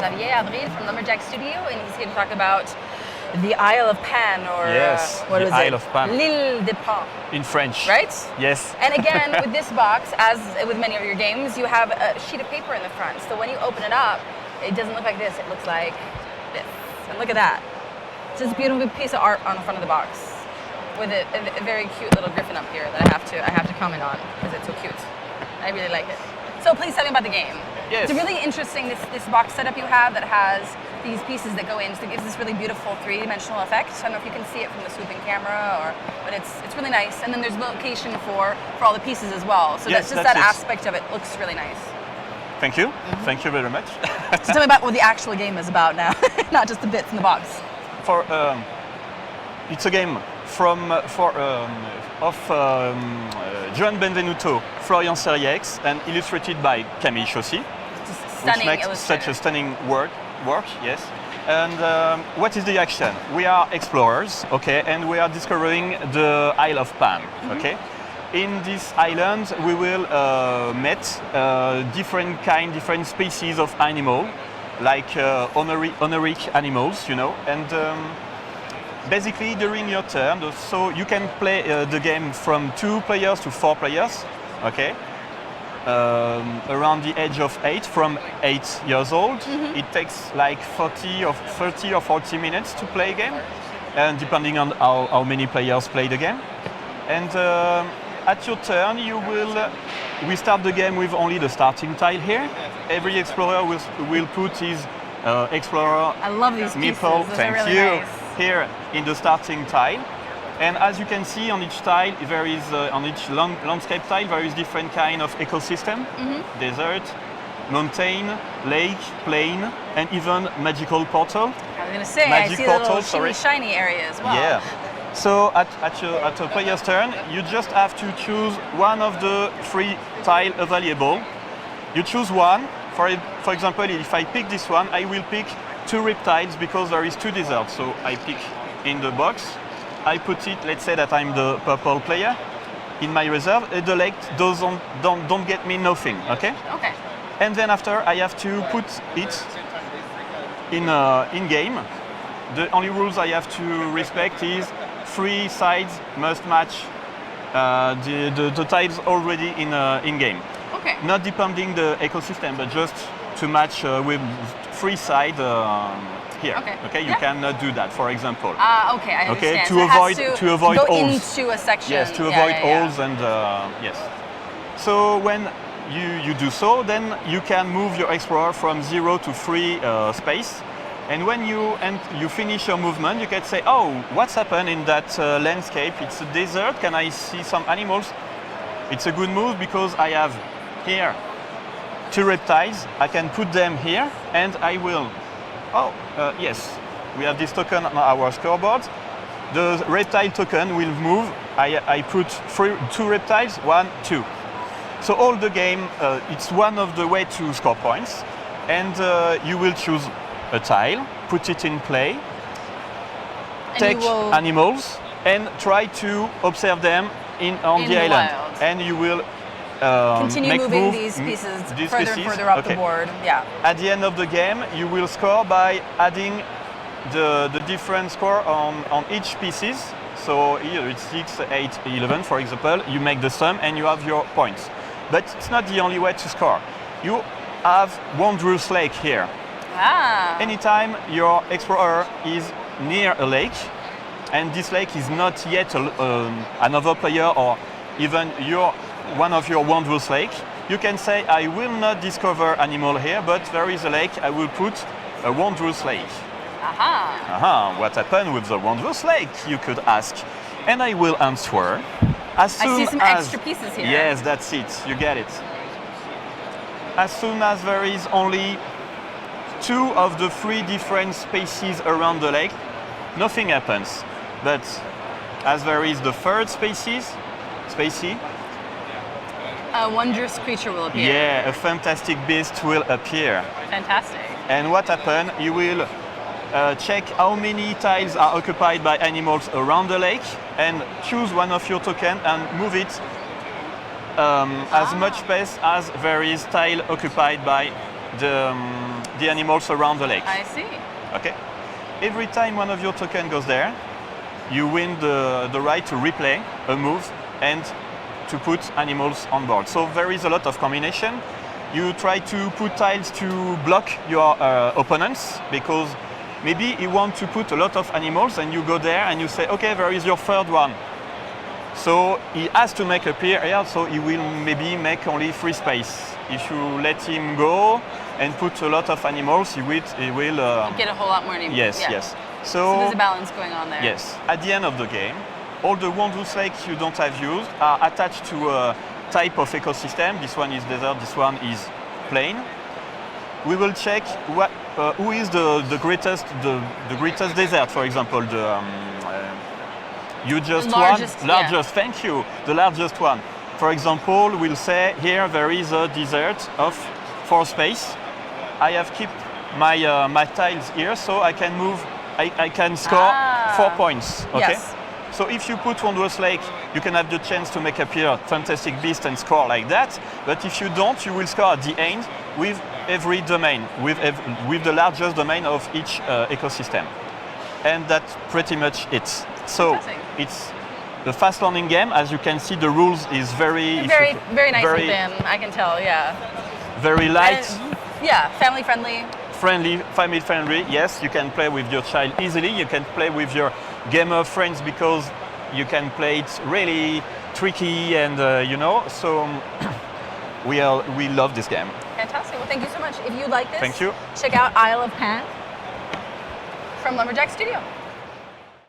Xavier Avril from Lumberjack Studio, and he's here to talk about the Isle of Pan, or yes, what the is Isle it? of Pan. L'Île de Pan. In French. Right? Yes. And again, with this box, as with many of your games, you have a sheet of paper in the front. So when you open it up, it doesn't look like this. It looks like this. And look at that. It's this beautiful piece of art on the front of the box, with a very cute little griffin up here that I have to comment on because it's so cute. I really like it. So please tell me about the game. Yes. It's really interesting, this box setup you have that has these pieces that go in, so it gives this really beautiful three-dimensional effect. I don't know if you can see it from the swooping camera, but it's really nice. And then there's location for all the pieces as well. So yes, that's that aspect of it looks really nice. Thank you. Thank you very much. So tell me about what the actual game is about now, not just the bits in the box. It's a game of Joan Benvenuto, Florian Seriex, and illustrated by Camille Chaussy, which makes such a stunning work. Yes. And what is the action? We are explorers, okay, and we are discovering the Isle of Pan, okay. In this island, we will meet different species of animal, like honorific animals, you know, and basically during your turn, so you can play the game from 2 players to 4 players, okay, around the age of 8, from 8 years old. It takes like 30 or 40 minutes to play a game, and depending on how many players play the game. And at your turn, we start the game with only the starting tile here. Every explorer will put his explorer I love these meeple, pieces. thank really you, nice. Here in the starting tile. And as you can see on each tile, there is on each landscape tile there is different kind of ecosystem: desert, mountain, lake, plain, and even magical portal. I was going to say, I see the little shiny area as well. Yeah. So at a player's turn, you just have to choose one of the 3 tiles available. You choose one. For example, if I pick this one, I will pick 2 reptiles because there is 2 deserts. So I pick in the box. I put it. Let's say that I'm the purple player in my reserve. The lake don't get me nothing. Okay. Okay. And then after, I have to put it in game. The only rules I have to respect is 3 sides must match the tiles already in game. Okay. Not depending the ecosystem, but just to match with 3 sides here. Okay. Okay. You cannot do that, for example. Okay, I understand. Okay. So to avoid go holes. into a section. Yes. To avoid holes and yes. So when you do so, then you can move your explorer from 0 to 3 space. And when you finish your movement, you can say, oh, what's happened in that landscape? It's a desert. Can I see some animals? It's a good move because I have here 2 reptiles. I can put them here, and I will. Oh, yes, we have this token on our scoreboard. The reptile token will move. I put 2 reptiles, 1, 2. So all the game, it's one of the way to score points, and you will choose a tile, put it in play, and take animals, and try to observe them on the island. Wild. And you will continue moving these pieces further and further up the board. Yeah. At the end of the game, you will score by adding the different score on each pieces. So here it's 6, 8, 11, for example. You make the sum and you have your points. But it's not the only way to score. You have Wondrous Lake here. Ah. Anytime your explorer is near a lake, and this lake is not yet another player or even one of your Wondrous Lake, you can say, I will not discover animal here, but there is a lake, I will put a Wondrous Lake. Aha. What happened with the Wondrous Lake, you could ask. And I will answer as soon I see some extra pieces here. Yes, that's it, you get it. As soon as there is only 2 of the 3 different species around the lake, nothing happens. But as there is the 3rd species, a wondrous creature will appear. Yeah, a fantastic beast will appear. Fantastic. And what happens? You will check how many tiles are occupied by animals around the lake and choose one of your tokens and move it as much space as there is tile occupied by the animals around the lake. I see. Okay. Every time one of your tokens goes there, you win the right to replay a move and to put animals on board. So there is a lot of combination. You try to put tiles to block your opponents, because maybe you want to put a lot of animals and you go there and you say, okay, there is your third one. So he has to make a pier here, so he will maybe make only 3 space. If you let him go and put a lot of animals, he will Get a whole lot more animals. yes, Yeah. yes. So there's a balance going on there. Yes, at the end of the game, all the wondrous lakes you don't have used are attached to a type of ecosystem. This one is desert, this one is plain. We will check who is the greatest desert, for example. You just largest, one, largest. Yeah. Thank you, the largest one. For example, we'll say here there is a desert of 4 space. I have kept my my tiles here, so I can move. I can score 4 points. Okay. Yes. So if you put Wondrous Lake, you can have the chance to make appear Fantastic Beast and score like that. But if you don't, you will score at the end with every domain, with the largest domain of each ecosystem. And that's pretty much it. So it's a fast learning game. As you can see, the rules is very very nice and thin. I can tell. Yeah. Very light. Yeah, family friendly. Family friendly, yes, you can play with your child easily. You can play with your gamer friends because you can play it really tricky and you know. So we love this game. Fantastic. Well, thank you so much. If you like this, thank you. Check out Isle of Pan from Lumberjack Studio.